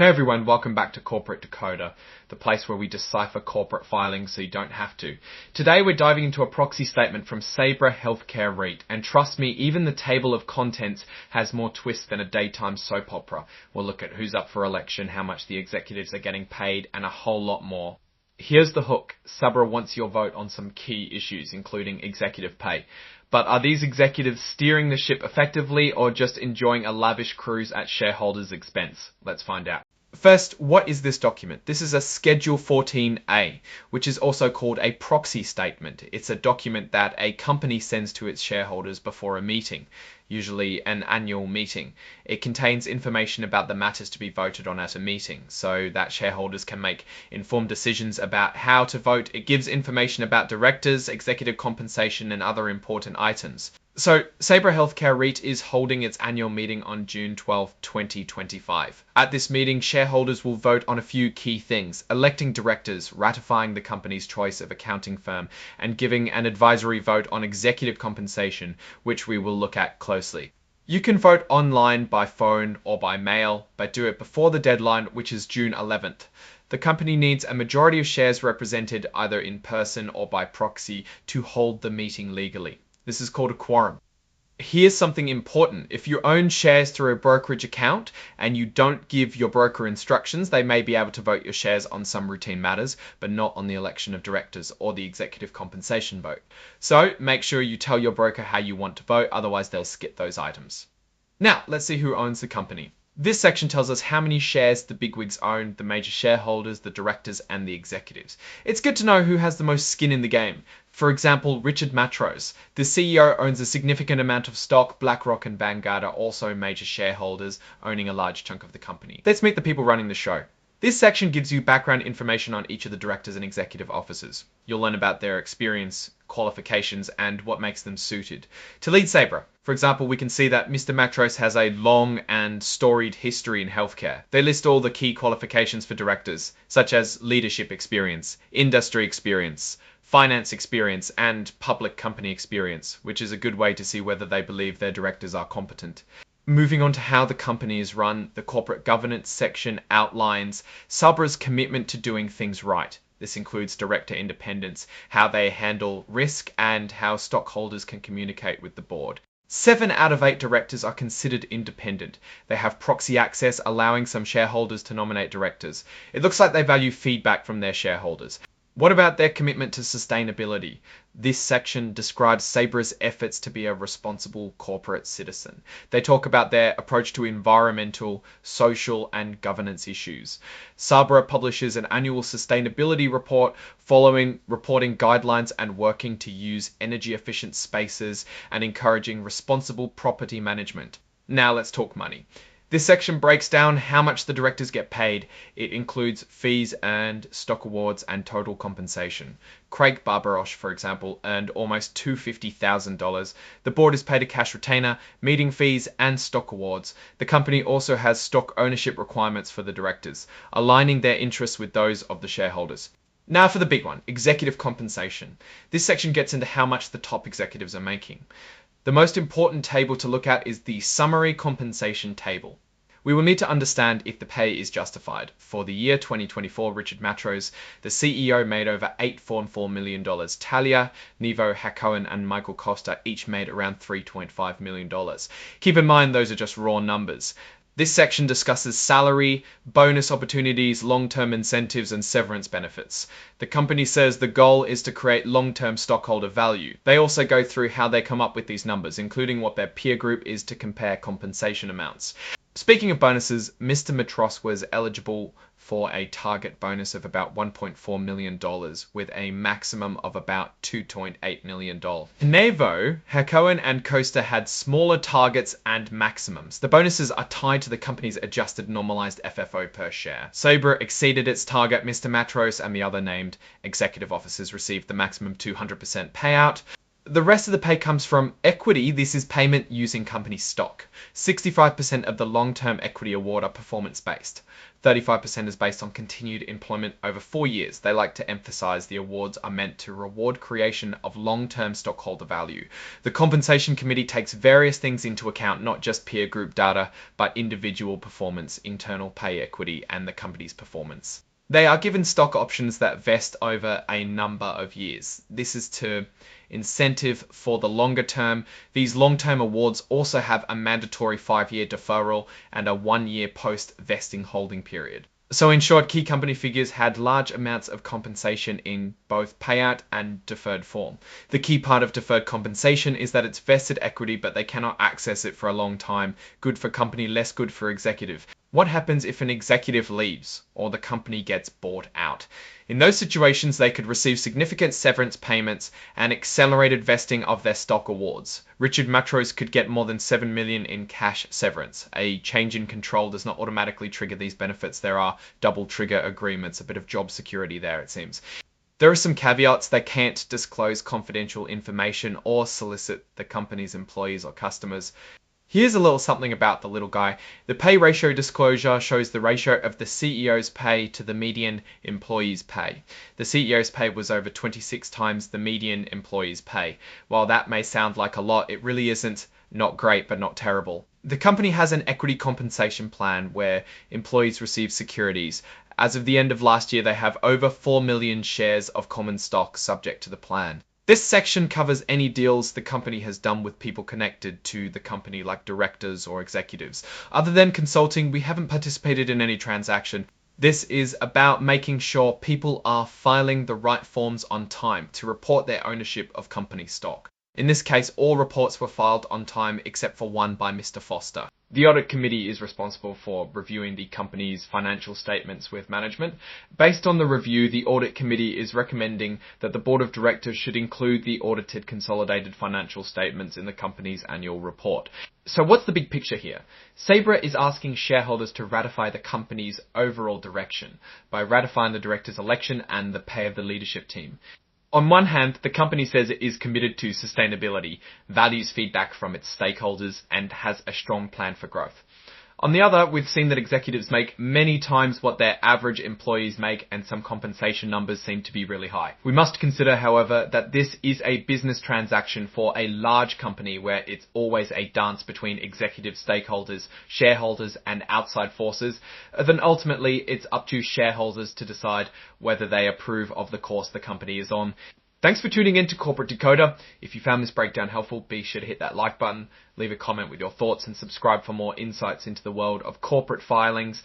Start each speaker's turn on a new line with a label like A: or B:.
A: Hey everyone, welcome back to Corporate Decoder, the place where we decipher corporate filings so you don't have to. Today we're diving into a proxy statement from Sabra Healthcare REIT, and trust me, even the table of contents has more twists than a daytime soap opera. We'll look at who's up for election, how much the executives are getting paid, and a whole lot more. Here's the hook. Sabra wants your vote on some key issues, including executive pay. But are these executives steering the ship effectively or just enjoying a lavish cruise at shareholders' expense? Let's find out. First, what is this document? This is a Schedule 14A, which is also called a proxy statement. It's a document that a company sends to its shareholders before a meeting, usually an annual meeting. It contains information about the matters to be voted on at a meeting, so that shareholders can make informed decisions about how to vote. It gives information about directors, executive compensation, and other important items. So, Sabra Healthcare REIT is holding its annual meeting on June 12, 2025. At this meeting, shareholders will vote on a few key things: electing directors, ratifying the company's choice of accounting firm, and giving an advisory vote on executive compensation, which we will look at closely. You can vote online, by phone, or by mail, but do it before the deadline, which is June 11th. The company needs a majority of shares represented either in person or by proxy to hold the meeting legally. This is called a quorum. Here's something important. If you own shares through a brokerage account and you don't give your broker instructions, they may be able to vote your shares on some routine matters, but not on the election of directors or the executive compensation vote. So make sure you tell your broker how you want to vote, otherwise they'll skip those items. Now, let's see who owns the company. This section tells us how many shares the bigwigs own, the major shareholders, the directors, and the executives. It's good to know who has the most skin in the game. For example, Richard Matros, the CEO, owns a significant amount of stock. BlackRock and Vanguard are also major shareholders, owning a large chunk of the company. Let's meet the people running the show. This section gives you background information on each of the directors and executive officers. You'll learn about their experience, qualifications, and what makes them suited to lead Sabra. For example, we can see that Mr. Matros has a long and storied history in healthcare. They list all the key qualifications for directors, such as leadership experience, industry experience, finance experience, and public company experience, which is a good way to see whether they believe their directors are competent. Moving on to how the company is run, the corporate governance section outlines Sabra's commitment to doing things right. This includes director independence, how they handle risk, and how stockholders can communicate with the board. 7 out of 8 directors are considered independent. They have proxy access, allowing some shareholders to nominate directors. It looks like they value feedback from their shareholders. What about their commitment to sustainability? This section describes Sabra's efforts to be a responsible corporate citizen. They talk about their approach to environmental, social, and governance issues. Sabra publishes an annual sustainability report following reporting guidelines and working to use energy-efficient spaces and encouraging responsible property management. Now let's talk money. This section breaks down how much the directors get paid. It includes fees earned, stock awards, and total compensation. Craig Barbarosh, for example, earned almost $250,000. The board is paid a cash retainer, meeting fees, and stock awards. The company also has stock ownership requirements for the directors, aligning their interests with those of the shareholders. Now for the big one, executive compensation. This section gets into how much the top executives are making. The most important table to look at is the summary compensation table. We will need to understand if the pay is justified. For the year 2024, Richard Matros, the CEO, made over $8.4 million. Talia, Nevo, Hakohen, and Michael Costa each made around $3.5 million. Keep in mind, those are just raw numbers. This section discusses salary, bonus opportunities, long-term incentives, and severance benefits. The company says the goal is to create long-term stockholder value. They also go through how they come up with these numbers, including what their peer group is to compare compensation amounts. Speaking of bonuses, Mr. Matros was eligible for a target bonus of about $1.4 million with a maximum of about $2.8 million. Nevo, Hakohen, and Costa had smaller targets and maximums. The bonuses are tied to the company's adjusted normalized FFO per share. Sabra exceeded its target. Mr. Matros and the other named executive officers received the maximum 200% payout. The rest of the pay comes from equity. This is payment using company stock. 65% of the long-term equity award are performance-based. 35% is based on continued employment over 4 years. They like to emphasize the awards are meant to reward creation of long-term stockholder value. The compensation committee takes various things into account, not just peer group data, but individual performance, internal pay equity, and the company's performance. They are given stock options that vest over a number of years. This is to incentive for the longer term. These long-term awards also have a mandatory 5-year deferral and a 1-year post-vesting holding period. So in short, key company figures had large amounts of compensation in both payout and deferred form. The key part of deferred compensation is that it's vested equity, but they cannot access it for a long time. Good for company, less good for executive. What happens if an executive leaves or the company gets bought out? In those situations, they could receive significant severance payments and accelerated vesting of their stock awards. Richard Matros could get more than $7 million in cash severance. A change in control does not automatically trigger these benefits. There are double trigger agreements, a bit of job security there, it seems. There are some caveats. They can't disclose confidential information or solicit the company's employees or customers. Here's a little something about the little guy. The pay ratio disclosure shows the ratio of the CEO's pay to the median employee's pay. The CEO's pay was over 26 times the median employee's pay. While that may sound like a lot, it really isn't. Not great, but not terrible. The company has an equity compensation plan where employees receive securities. As of the end of last year, they have over 4 million shares of common stock subject to the plan. This section covers any deals the company has done with people connected to the company, like directors or executives. Other than consulting, we haven't participated in any transaction. This is about making sure people are filing the right forms on time to report their ownership of company stock. In this case, all reports were filed on time except for one by Mr. Foster. The audit committee is responsible for reviewing the company's financial statements with management. Based on the review, the audit committee is recommending that the board of directors should include the audited consolidated financial statements in the company's annual report. So what's the big picture here? Sabra is asking shareholders to ratify the company's overall direction by ratifying the directors' election and the pay of the leadership team. On one hand, the company says it is committed to sustainability, values feedback from its stakeholders, and has a strong plan for growth. On the other, we've seen that executives make many times what their average employees make, and some compensation numbers seem to be really high. We must consider, however, that this is a business transaction for a large company where it's always a dance between executive stakeholders, shareholders, and outside forces. Then ultimately, it's up to shareholders to decide whether they approve of the course the company is on. Thanks for tuning in to Corporate Decoder. If you found this breakdown helpful, be sure to hit that like button, leave a comment with your thoughts, and subscribe for more insights into the world of corporate filings.